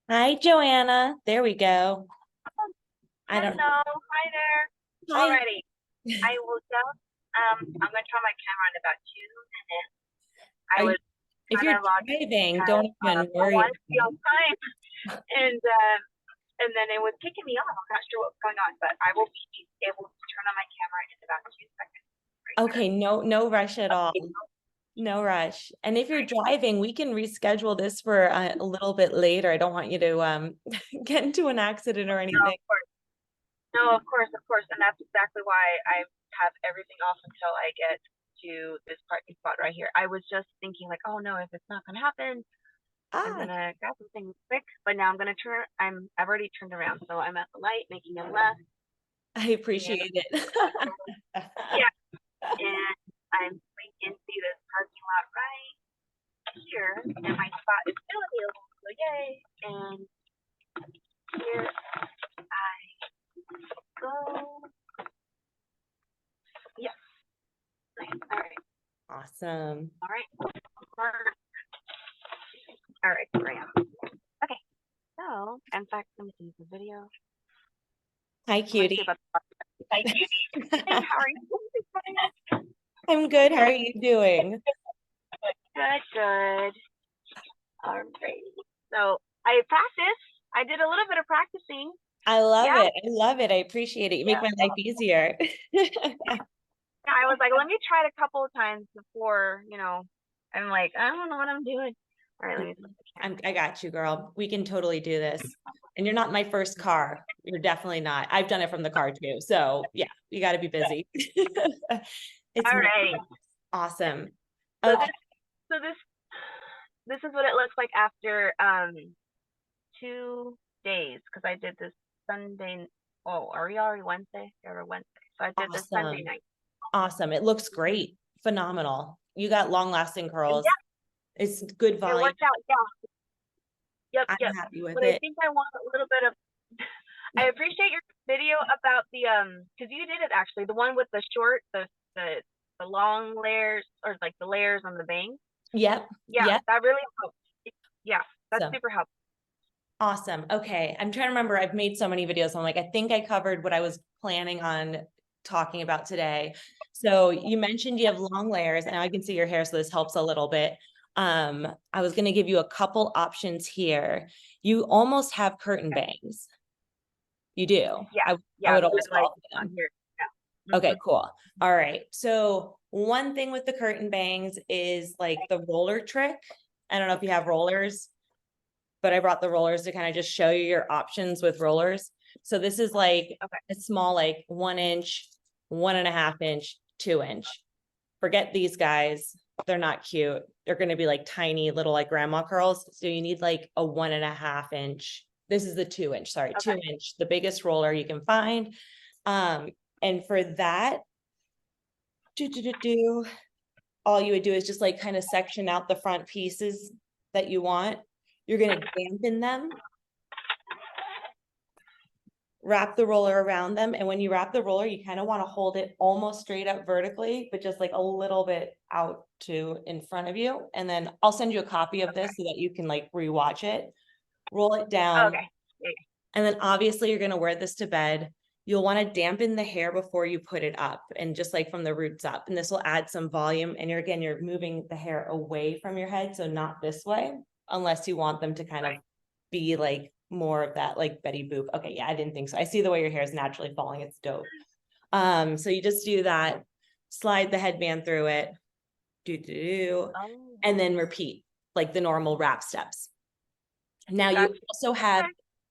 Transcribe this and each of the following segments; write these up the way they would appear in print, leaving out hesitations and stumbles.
Hi, Joanna. There we go. I don't Hello, hi there. Hi. Alrighty, I will just I'm gonna turn my camera on about 2 minutes. I Are you, was if kind you're of logged in driving, because don't even I worry wanted to be about on time, and then it was kicking me off. I'm not sure what's going on, but I will be able to turn on my camera in about 2 seconds. it. Right here. Okay, no rush at all. Okay. No rush. And if you're driving, we can reschedule this for a little bit later. I don't want you to get into an accident or No, anything. of course. No, of course, and that's exactly why I have everything off until I get to this parking spot right here. I was just thinking like, oh no, if it's not gonna happen, I'm Ah, gonna grab something quick, but now I'm gonna turn. I've already turned around, so I'm at the light making a left, I and appreciate it. yeah, and I'm into this parking lot right here, and my spot is still available. So yay! And here I go. Yes. Nice. All right. Awesome. All right. All right. Here I am. Okay. So, in fact, let me see the video. Hi, Let's see cutie. about. Thank you. Hey, how are you? I'm good. How are you doing? Good, good. All right. So I practiced. I did a little bit of practicing. I love Yeah. it. I love it. I appreciate it. You make Yeah. my life easier. I was like, let me try it a couple of times before, I'm like, I don't know what I'm doing. All right, let me flip the camera. I got you, girl. We can totally do this. And you're not my first car. You're definitely not. I've done it from the car too. So yeah, you got to be busy. It's All nice. right. Awesome. So Okay. this is what it looks like after 2 days because I did this Sunday. Oh, are we already Wednesday? Yeah, Wednesday. So I did this Sunday Awesome. night. Awesome. It looks great. Phenomenal. You got long lasting curls. Yeah, It's good it volume. worked out. Yeah. Yep, I'm yep. happy with But I it. think I want a little bit of. I appreciate your video about the because you did it actually, the one with the short, the long layers or like the layers on the bangs. Yep. Yeah, Yep. that really helped. Yeah, that's So super helpful. awesome. Okay. I'm trying to remember. I've made so many videos. I'm like, I think I covered what I was planning on talking about today. So you mentioned you have long layers and I can see your hair. So this helps a little bit. I was going to give you a couple options here. You almost have curtain bangs. You do. Yeah, I yeah, would because always like call on them. here. Yeah. Okay, cool. All right. So one thing with the curtain bangs is like the roller trick. I don't know if you have rollers, but I brought the rollers to kind of just show you your options with rollers. So this is like Okay. a small, like 1 inch, 1.5 inch, 2 inch. Forget these guys. They're not cute. They're going to be like tiny little like grandma curls. So you need like a 1.5 inch. This is the 2 inch, sorry, Okay. 2 inch, the biggest roller you can find. And for that, all you would do is just like kind of section out the front pieces that you want. You're going to dampen them, wrap the roller around them. And when you wrap the roller, you kind of want to hold it almost straight up vertically, but just like a little bit out to in front of you. And then I'll send you a copy of this so that you can like rewatch it, roll it down. Okay. Yeah. And then obviously you're going to wear this to bed. You'll want to dampen the hair before you put it up and just like from the roots up. And this will add some volume. And you're moving the hair away from your head. So not this way, unless you want them to kind of be like more of that like Betty Boop. Okay, yeah, I didn't think so. I see the way your hair is naturally falling. It's dope. So you just do that, slide the headband through it, Oh, and then repeat like the normal wrap steps. Now you gotcha. also have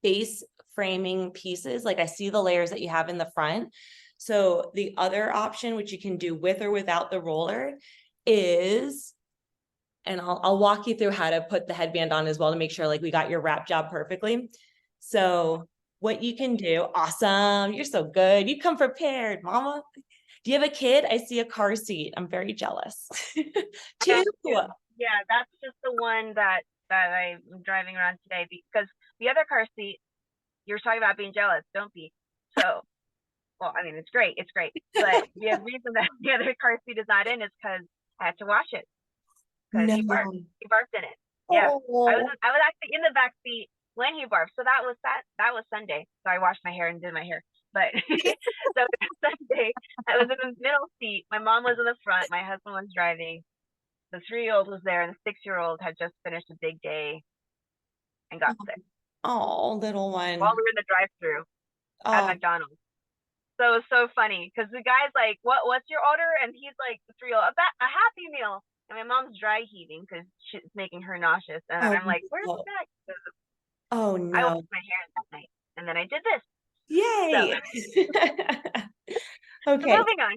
face framing pieces. Like I see the layers that you have in the front. So the other option, which you can do with or without the roller, is, and I'll walk you through how to put the headband on as well to make sure like we got your wrap job perfectly. So what you can do, awesome, you're so good. You come prepared, mama. Do you have a kid? I see a car seat. I'm very jealous. Two. Yeah, that's just the one that I'm driving around today because the other car seat, you're talking about being jealous, don't be. So, well, I mean, it's great, but the reason that the other car seat is not in is because I had to wash it because No. he barked in it. Yeah, Oh. I was actually in the back seat when he barfed. So that was Sunday. So I washed my hair and did my hair. But so Sunday, I was in the middle seat. My mom was in the front. My husband was driving. The 3-year-old was there, and the 6-year-old had just finished a big day and got sick Oh, little while one. we were in the drive-through at Oh, McDonald's. So it was so funny because the guy's like, what's your order? And he's like, the 3-year-old, a Happy Meal. And my mom's dry heaving because she's making her nauseous. And oh, I'm like, where's the no. bag? Oh I no. washed my hair that night. And then I did this. So, Yay. so Okay. moving on.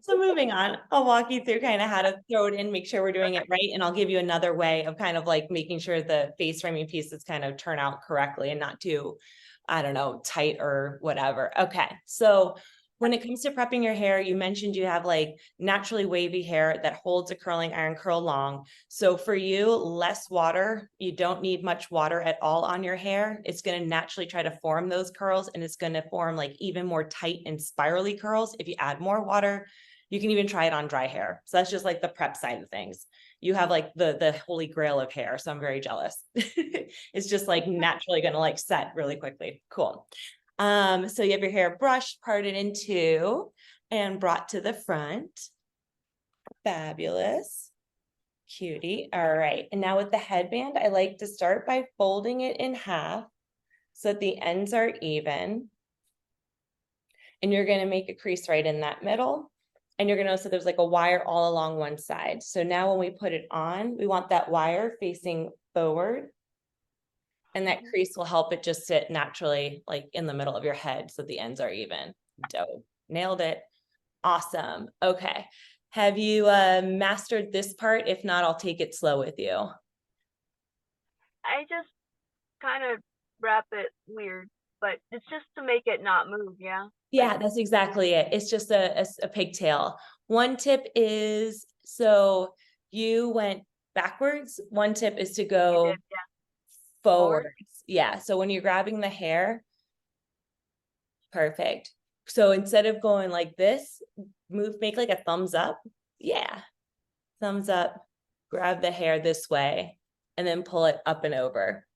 So moving on, I'll walk you through kind of how to throw it in, make sure we're doing it right. And I'll give you another way of kind of like making sure the face framing pieces kind of turn out correctly and not too, I don't know, tight or whatever. Okay. So when it comes to prepping your hair, you mentioned you have like naturally wavy hair that holds a curling iron curl long. So for you, less water, you don't need much water at all on your hair. It's going to naturally try to form those curls, and it's going to form like even more tight and spirally curls. If you add more water, you can even try it on dry hair. So that's just like the prep side of things. You have like the holy grail of hair. So I'm very jealous. It's just like naturally going to like set really quickly. Cool. So you have your hair brushed, parted in two, and brought to the front. Fabulous. Cutie. All right. And now with the headband, I like to start by folding it in half so that the ends are even. And you're going to make a crease right in that middle. And you're going to notice that there's like a wire all along one side. So now when we put it on, we want that wire facing forward. And that crease will help it just sit naturally like in the middle of your head so the ends are even. Dope. Nailed it. Awesome. Okay. Have you mastered this part? If not, I'll take it slow with you. I just kind of wrap it weird, but it's just to make it not move. Yeah. Yeah, that's exactly it. It's just a pigtail. One tip is, so you went backwards. One tip is to go Did, yeah. forwards. Yeah. So when you're grabbing the hair, perfect. So instead of going like this, make like a thumbs up. Yeah. Thumbs up, grab the hair this way, and then pull it up and over.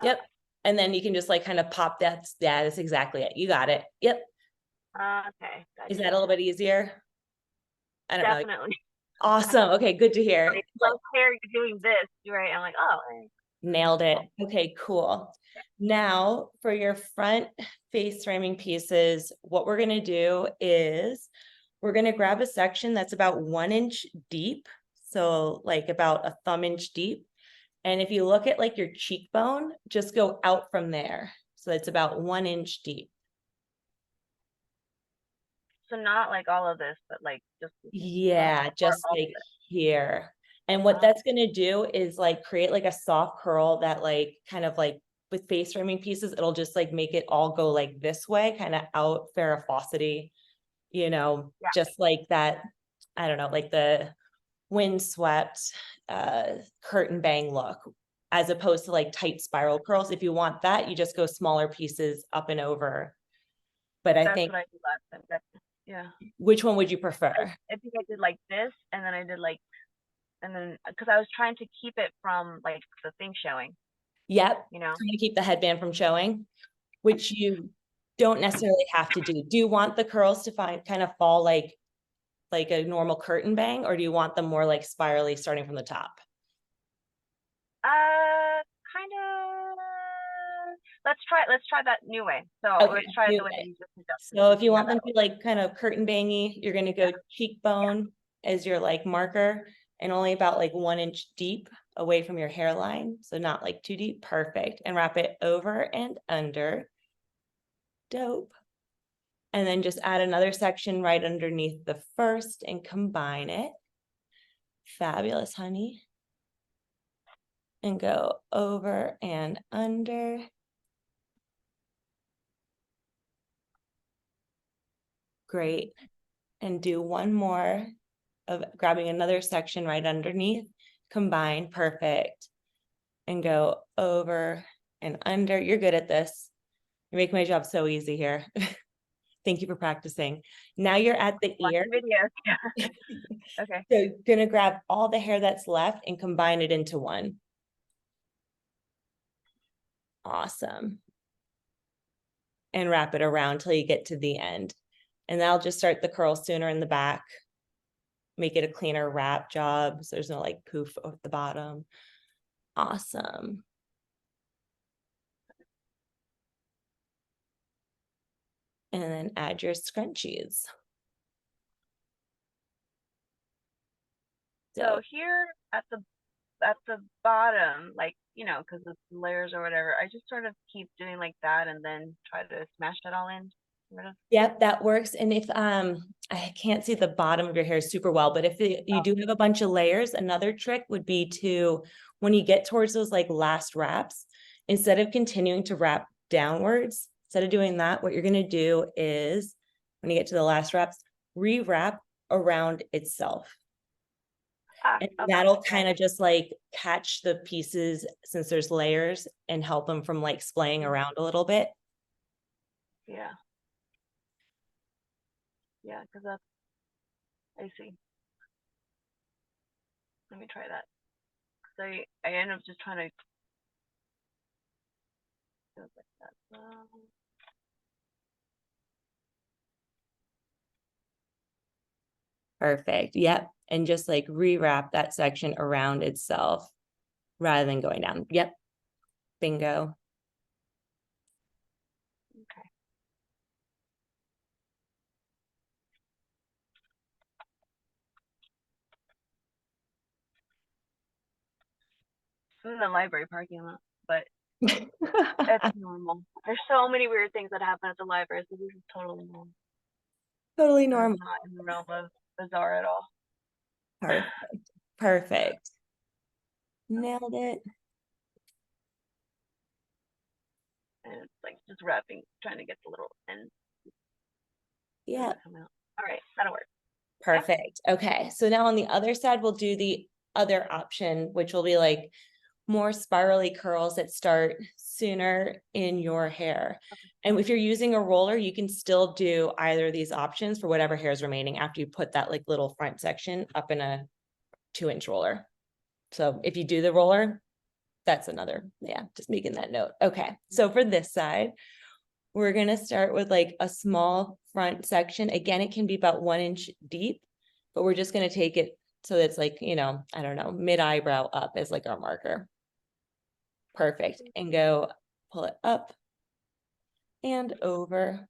Yep. And then you can just like kind of pop that. Yeah, that's exactly it. You got it. Yep. Okay. Gotcha. Is that a little bit easier? I don't know. Definitely. Awesome. Okay, good to hear. Like, close hair, you're doing this. You're right. I'm like, oh. Nailed it. Okay, cool. Now for your front face framing pieces, what we're going to do is we're going to grab a section that's about 1 inch deep. So like about a thumb inch deep. And if you look at like your cheekbone, just go out from there. So it's about 1 inch deep. So not like all of this, but like just. Yeah, just like here. And what that's going to do is like create like a soft curl that like kind of like with face framing pieces, it'll just like make it all go like this way, kind of out Farrah just like that. I don't know, like the windswept curtain bang look, as opposed to like tight spiral curls. If you want that, you just go smaller pieces up and over. But I think, what I did last time. Yeah. which one would you prefer? I think I did like this, and then I did like, and then because I was trying to keep it from like the thing showing. Yep. You know, Trying to keep the headband from showing, which you don't necessarily have to do. Do you want the curls to kind of fall like a normal curtain bang, or do you want them more like spirally starting from the top? kind of. Let's try that new way. So Okay, let's try the way that way. you just suggested. So if you want them to like kind of curtain bangy, you're going to go cheekbone as your like marker, and only about like 1 inch deep away from your hairline. So not like too deep. Perfect. And wrap it over and under. Dope. And then just add another section right underneath the first and combine it. Fabulous, honey. And go over and under. Great. And do one more of grabbing another section right underneath, combine, perfect. And go over and under. You're good at this. You make my job so easy here. Thank you for practicing. Now you're at the ear. Videos. Okay. So you're gonna grab all the hair that's left and combine it into one. Awesome. And wrap it around till you get to the end. And that'll just start the curl sooner in the back. Make it a cleaner wrap job so there's no like poof at the bottom. Awesome. And then add your scrunchies. So here at the bottom, like, you know, because it's layers or whatever, I just sort of keep doing like that and then try to smash it all in. Yep, that works. And if I can't see the bottom of your hair super well, but if you do have a bunch of layers, another trick would be to, when you get towards those like last wraps, instead of continuing to wrap downwards, instead of doing that, what you're going to do is when you get to the last wraps, re-wrap around itself. And Okay. that'll kind of just like catch the pieces since there's layers and help them from like splaying around a little bit. Yeah. Yeah, because that's, I see. Let me try that. So I end up just trying to do it like that. Perfect. Yep. And just like rewrap that section around itself rather than going down. Yep. Bingo. Okay. I'm in the library parking lot, but it's normal. There's so many weird things that happen at the library, so this is totally normal. Totally normal. Not in the realm of bizarre at all. Perfect. Perfect. Nailed it. And it's like just wrapping, trying to get the little end. Yeah. All right, that'll work. Perfect. Okay. So now on the other side, we'll do the other option, which will be like more spirally curls that start sooner in your hair. And if you're using a roller, you can still do either of these options for whatever hair is remaining after you put that like little front section up in a 2-inch roller. So if you do the roller, that's another, yeah, just making that note. Okay. So for this side, we're going to start with like a small front section. Again, it can be about 1 inch deep, but we're just going to take it so it's like, you know, I don't know, mid eyebrow up as like our marker. Perfect. And go pull it up and over.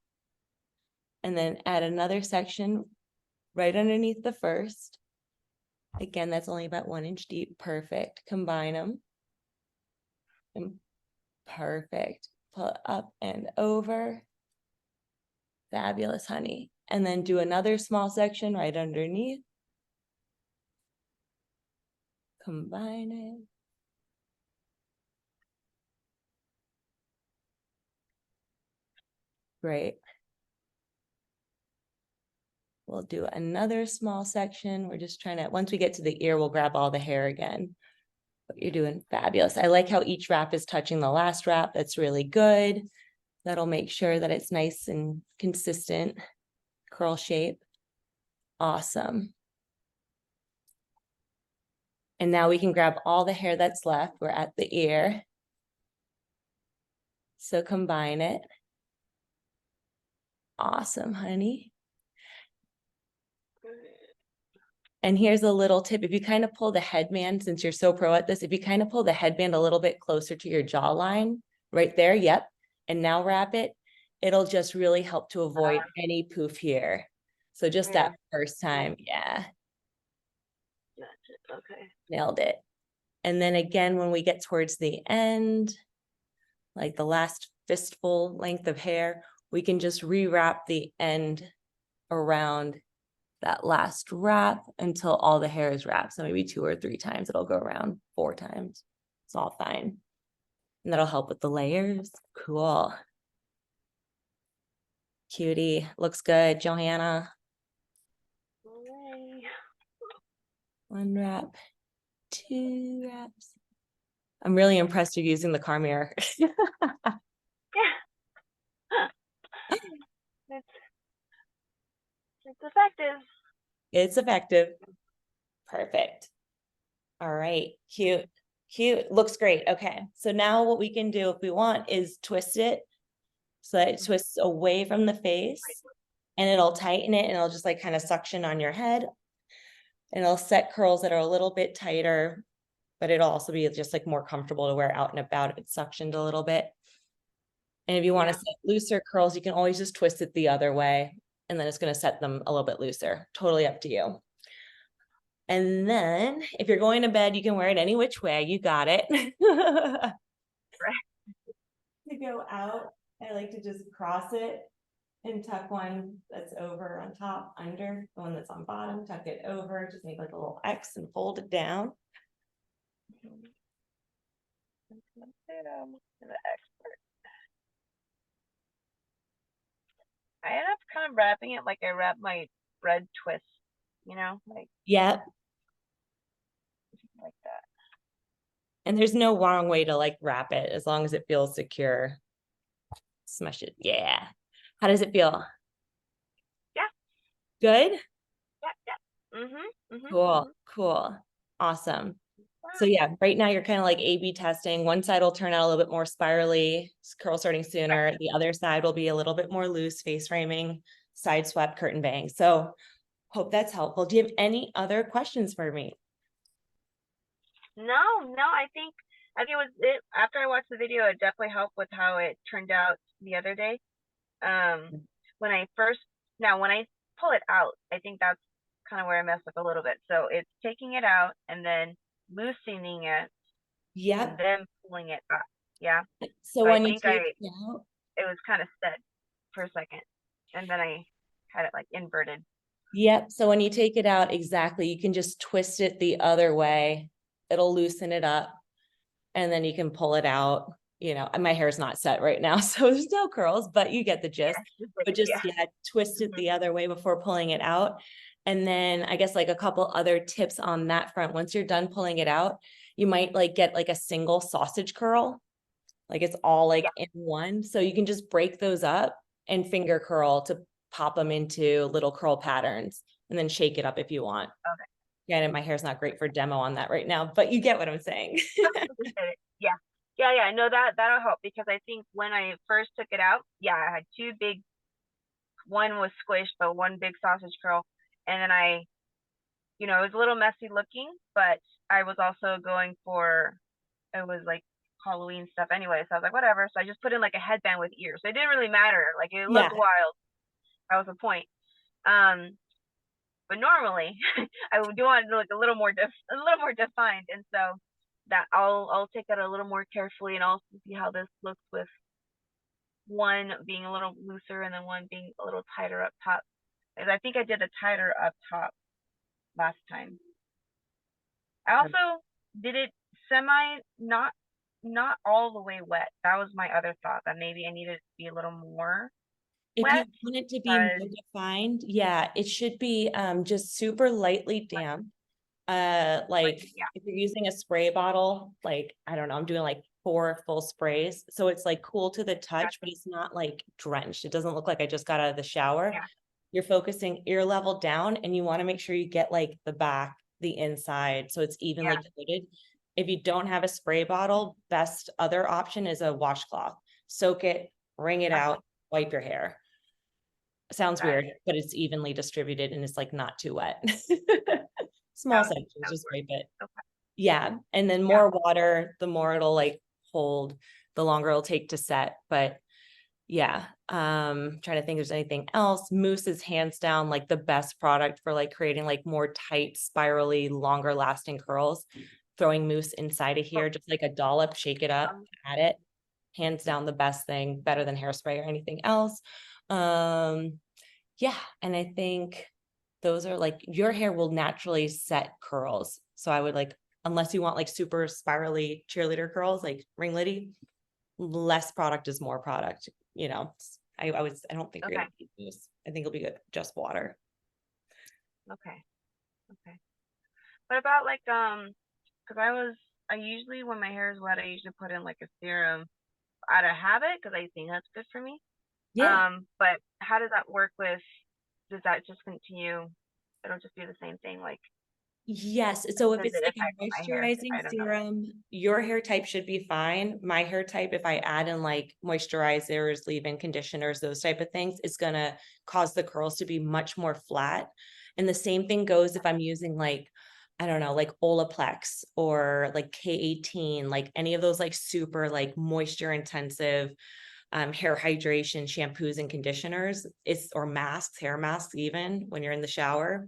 And then add another section right underneath the first. Again, that's only about 1 inch deep. Perfect. Combine them. And perfect. Pull it up and over. Fabulous, honey. And then do another small section right underneath. Combine it. Great. We'll do another small section. We're just trying to, once we get to the ear, we'll grab all the hair again. But you're doing fabulous. I like how each wrap is touching the last wrap. That's really good. That'll make sure that it's nice and consistent curl shape. Awesome. And now we can grab all the hair that's left. We're at the ear. So combine it. Awesome, honey. And here's a little tip. If you kind of pull the headband, since you're so pro at this, if you kind of pull the headband a little bit closer to your jawline, right there, yep. And now wrap it, it'll just really help to avoid any poof here. So just that first time, yeah. Okay. Nailed it. And then again, when we get towards the end, like the last fistful length of hair, we can just rewrap the end around that last wrap until all the hair is wrapped. So maybe 2 or 3 times, it'll go around 4 times. It's all fine. And that'll help with the layers. Cool. Cutie, looks good, Johanna. Okay. 1 wrap, 2 wraps. I'm really impressed you're using the charmeuse. Yeah. It's effective. It's effective. Perfect. All right, cute. Cute. Looks great. Okay. So now what we can do if we want is twist it so that it twists away from the face, and it'll tighten it, and it'll just like kind of suction on your head, and it'll set curls that are a little bit tighter, but it'll also be just like more comfortable to wear out and about if it's suctioned a little bit. And if you want to set looser curls, you can always just twist it the other way, and then it's going to set them a little bit looser. Totally up to you. And then if you're going to bed, you can wear it any which way. You got it. To go out, I like to just cross it and tuck one that's over on top, under the one that's on bottom, tuck it over, just make like a little X and fold it down. I end up kind of wrapping it like I wrap my bread twist, you know, like Yep. that. And there's no wrong way to like wrap it as long as it feels secure. Smush it. Yeah. How does it feel? Yeah. Good? Yeah. Cool. Cool. Awesome. So yeah, right now you're kind of like A/B testing. One side will turn out a little bit more spirally, curl starting sooner. The other side will be a little bit more loose, face framing, side swept, curtain bang. So hope that's helpful. Do you have any other questions for me? No, I think it was it after I watched the video, it definitely helped with how it turned out the other day. When I pull it out, I think that's kind of where I messed up a little bit. So it's taking it out and then loosening it, and then pulling it up. Yeah. So when you take it out, it was kind of set for a second, and then I had it like inverted. Yep. So when you take it out, exactly, you can just twist it the other way. It'll loosen it up, and then you can pull it out. You know, my hair is not set right now, so there's no curls, but you get the gist. But just twist it the other way before pulling it out. And then I guess like a couple other tips on that front. Once you're done pulling it out, you might like get like a single sausage curl. Like it's all like in one. So you can just break those up and finger curl to pop them into little curl patterns, and then shake it up if you want. Okay. Yeah, and my hair's not great for demo on that right now, but you get what I'm saying. Yeah. No, that'll help, because I think when I first took it out, I had two big, one was squished, but one big sausage curl. And then it was a little messy looking, but I was also going for, it was like Halloween stuff anyway. So I was like, whatever. So I just put in like a headband with ears. So it didn't really matter. Like it looked wild. That was the point. But normally I would do want it to look a little more defined. And so that I'll take it a little more carefully, and also see how this looks with one being a little looser and then one being a little tighter up top. Because I think I did a tighter up top last time. I also did it semi not all the way wet. That was my other thought, that maybe I needed it to be a little more If wet. you want it to be more defined, it should be just super lightly damp. If you're using a spray bottle, like, I don't know, I'm doing like 4 full sprays. So it's like cool to the touch, but it's not like drenched. It doesn't look like I just got out of the shower. You're focusing ear level down, and you want to make sure you get like the back, the inside, so it's evenly coated. If you don't have a spray bottle, best other option is a washcloth. Soak it, wring it out, wipe your hair. Sounds weird, but it's evenly distributed and it's like not too wet. Small sections, just wipe it. Yeah. And then more water, the more it'll like hold, the longer it'll take to set. But trying to think if there's anything else. Mousse is hands down like the best product for like creating like more tight, spirally, longer lasting curls. Throwing mousse inside of here, just like a dollop, shake it up, add it. Hands down the best thing, better than hairspray or anything else. And I think those are like, your hair will naturally set curls. So I would like, unless you want like super spirally cheerleader curls, like ringlety, less product is more product. I don't think you're gonna need mousse. I think it'll be good, just water. Okay. What about like, because I usually, when my hair is wet, I usually put in like a serum out of habit, because I think that's good for me. But how does that work with, does that just continue? It'll just be the same thing, like Yes, so if Does it's it like affect a my hair? moisturizing I don't know. serum, your hair type should be fine. My hair type, if I add in like moisturizers, leave-in conditioners, those type of things, it's gonna cause the curls to be much more flat. And the same thing goes if I'm using like, I don't know, like Olaplex or like K18, like any of those like super like moisture intensive hair hydration shampoos and conditioners, it's or masks, hair masks, even when you're in the shower,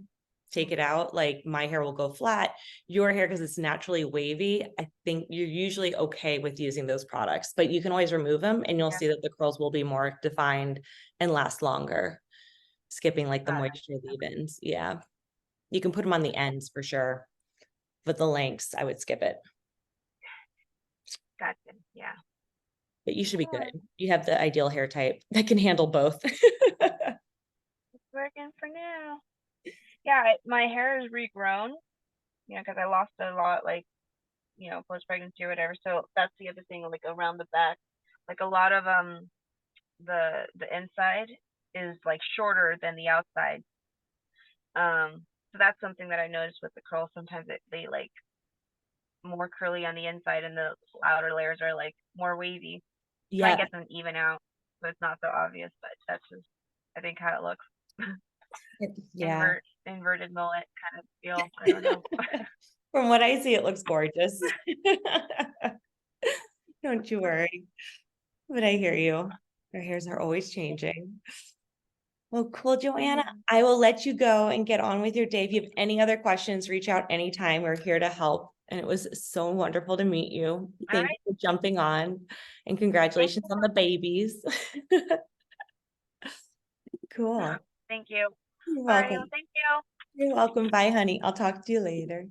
take it out, like my hair will go flat. Your hair, because it's naturally wavy, I think you're usually okay with using those products, but you can always remove them and you'll Yeah, see that the curls will be more defined and last longer, skipping like the got it. moisture leave-ins. Yeah, you can put them on the ends for sure, but the lengths I would skip it. Gotcha. Yeah. But you should be Yeah, good. You have the ideal hair type that can handle both. it's working for now. Yeah, my hair is regrown, because I lost a lot, like, post pregnancy or whatever. So that's the other thing, like around the back, like a lot of the inside is like shorter than the outside. So that's something that I noticed with the curls. Sometimes they like more curly on the inside, and the outer layers are like more wavy. Try and Yeah, get them even out, so it's not so obvious. But that's just, I think, how it looks. yeah. Inverted mullet kind of feel. I don't know. From what I see, it looks gorgeous. Don't you worry. But I hear you. Our hairs are always changing. Well, cool, Joanna. Mhm. I will let you go and get on with your day. If you have any other questions, reach out anytime. We're here to help. And it was so wonderful to meet you. All Thank you right. for jumping on and Thank congratulations you. on the babies. Cool. Thank you. You're All right. Well, welcome. thank you. You're welcome. Bye, honey. I'll talk to you later.